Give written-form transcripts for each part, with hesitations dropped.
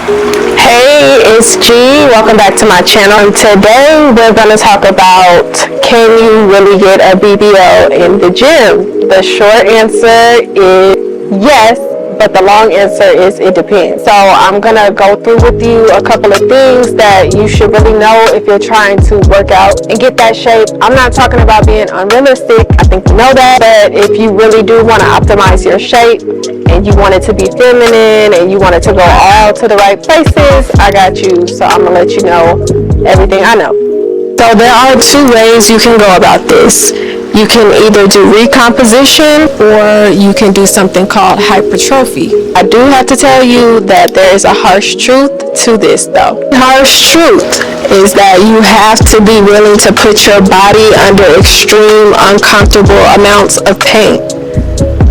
Hey, it's G. Welcome back to my channel. Today we're going to talk about, can you really get a BBL in the gym? The short answer is yes, but the long answer is it depends. So I'm going to go through with you a couple of things that you should really know if you're trying to work out and get that shape. I'm not talking about being unrealistic. I think you know that. But if you really do want to optimize your shape and you want it to be feminine and you want it to go all to the right places, I got you. So I'm going to let you know everything I know. So there are two ways you can go about this. You can either do recomposition or you can do something called hypertrophy. I do have to tell you that there is a harsh truth to this though. The harsh truth is that you have to be willing to put your body under extreme, uncomfortable amounts of pain,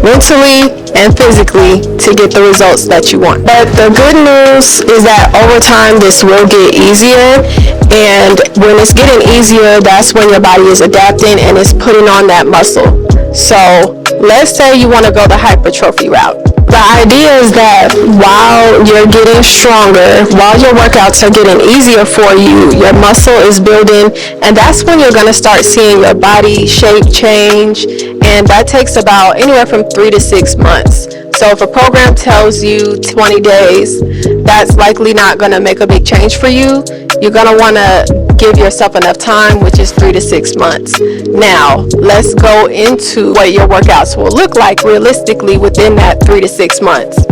mentally and physically, to get the results that you want. But the good news is that over time this will get easier, and when it's getting easier, that's when your body is adapting and it's putting on that muscle. So let's say you want to go the hypertrophy route. The idea is that while you're getting stronger, while your workouts are getting easier for you, your muscle is building, and that's when you're going to start seeing your body shape change, and that takes about anywhere from 3 to 6 months. So if a program tells you 20 days, that's likely not going to make a big change for you. You're going to want to give yourself enough time, which is 3 to 6 months. Now, let's go into what your workouts will look like realistically within that 3 to 6 months.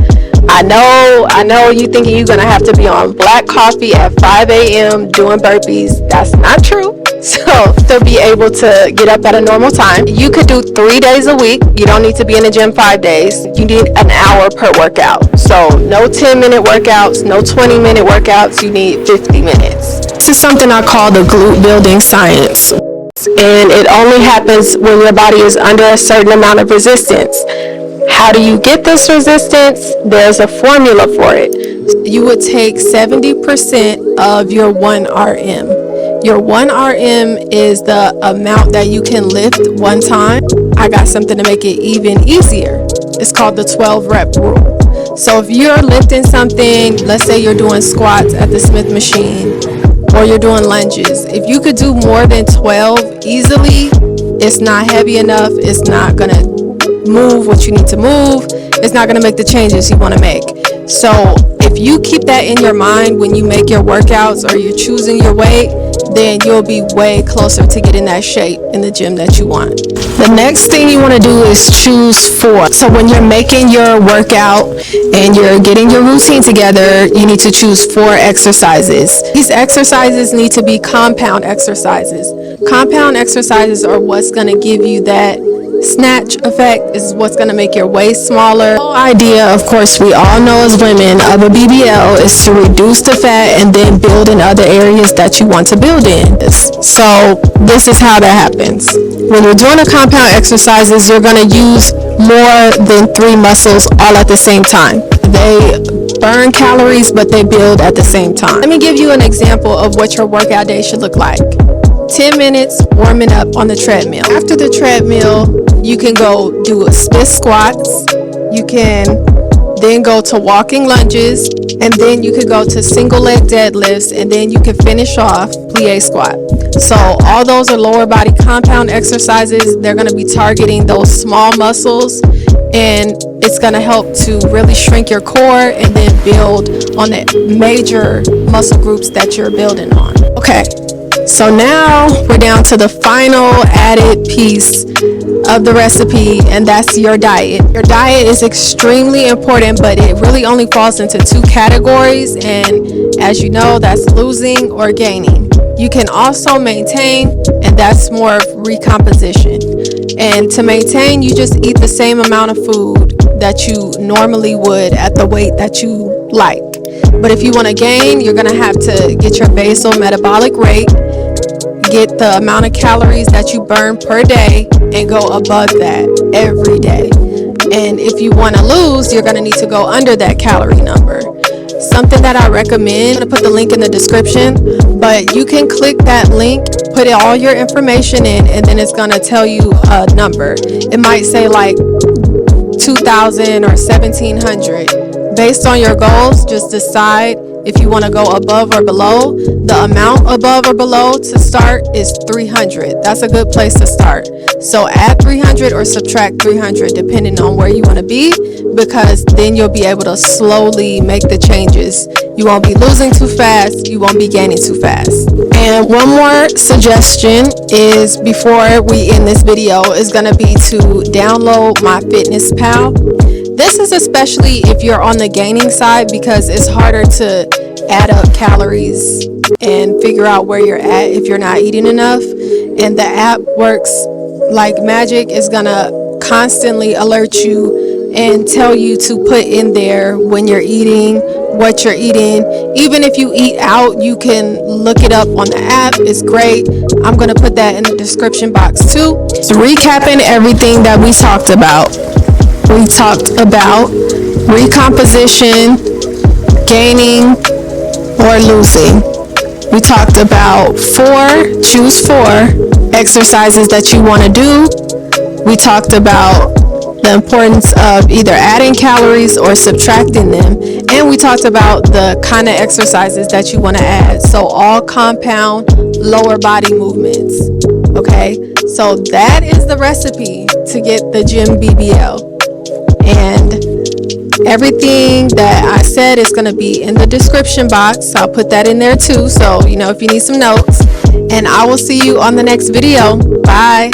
I know you thinking you're going to have to be on black coffee at 5 a.m. doing burpees. That's not true. So to be able to get up at a normal time, you could do 3 days a week. You don't need to be in the gym 5 days. You need an hour per workout. So no 10-minute workouts, no 20-minute workouts. You need 50 minutes. This is something I call the glute building science. And it only happens when your body is under a certain amount of resistance. How do you get this resistance? There's a formula for it. You would take 70% of your 1 RM. Your 1 RM is the amount that you can lift one time. I got something to make it even easier. It's called the 12 rep rule. So if you're lifting something, let's say you're doing squats at the Smith machine, or you're doing lunges, if you could do more than 12 easily, it's not heavy enough, it's not gonna move what you need to move, it's not gonna make the changes you want to make. So if you keep that in your mind when you make your workouts or you're choosing your weight, then you'll be way closer to getting that shape in the gym that you want. The next thing you want to do is choose 4. So when you're making your workout and you're getting your routine together, you need to choose 4 exercises. These exercises need to be compound exercises. Compound exercises are what's going to give you that snatch effect, is what's going to make your waist smaller. The whole idea, of course, we all know as women of a BBL is to reduce the fat and then build in other areas that you want to build in. So this is how that happens. When you're doing the compound exercises, you're going to use more than 3 muscles all at the same time. They burn calories, but they build at the same time. Let me give you an example of what your workout day should look like. 10 minutes warming up on the treadmill. After the treadmill, you can go do split squats. You can then go to walking lunges, and then you could go to single leg deadlifts, and then you can finish off plie squat. So all those are lower body compound exercises. They're going to be targeting those small muscles, and it's going to help to really shrink your core and then build on the major muscle groups that you're building on. Okay. So now we're down to the final added piece of the recipe, and that's your diet. Your diet is extremely important, but it really only falls into 2 categories, and as you know, that's losing or gaining. You can also maintain, and that's more of recomposition. And to maintain, you just eat the same amount of food that you normally would at the weight that you like. But if you want to gain, you're going to have to get your basal metabolic rate, get the amount of calories that you burn per day, and go above that every day. And if you want to lose, you're going to need to go under that calorie number. Something that I recommend, I'm going to put the link in the description, but you can click that link, put all your information in, and then it's going to tell you a number. It might say like 2,000 or 1,700. Based on your goals, just decide If you want to go above or below, the amount above or below to start is 300. That's a good place to start. So add 300 or subtract 300 depending on where you want to be, because then you'll be able to slowly make the changes. You won't be losing too fast, you won't be gaining too fast. And one more suggestion is, before we end this video, is going to be to download my Fitness Pal. This is especially if you're on the gaining side, because it's harder to add up calories and figure out where you're at if you're not eating enough. And the app works like magic. It's gonna constantly alert you and tell you to put in there when you're eating, what you're eating. Even if you eat out, you can look it up on the app. It's great. I'm gonna put that in the description box too. So recapping everything that we talked about. We talked about recomposition, gaining or losing. We talked about choose four exercises that you want to do. We talked about the importance of either adding calories or subtracting them. And we talked about the kind of exercises that you want to add. So all compound lower body movements. Okay, so that is the recipe to get the gym BBL. And everything that I said is going to be in the description box. I'll put that in there too, so if you need some notes. And I will see you on the next video. Bye.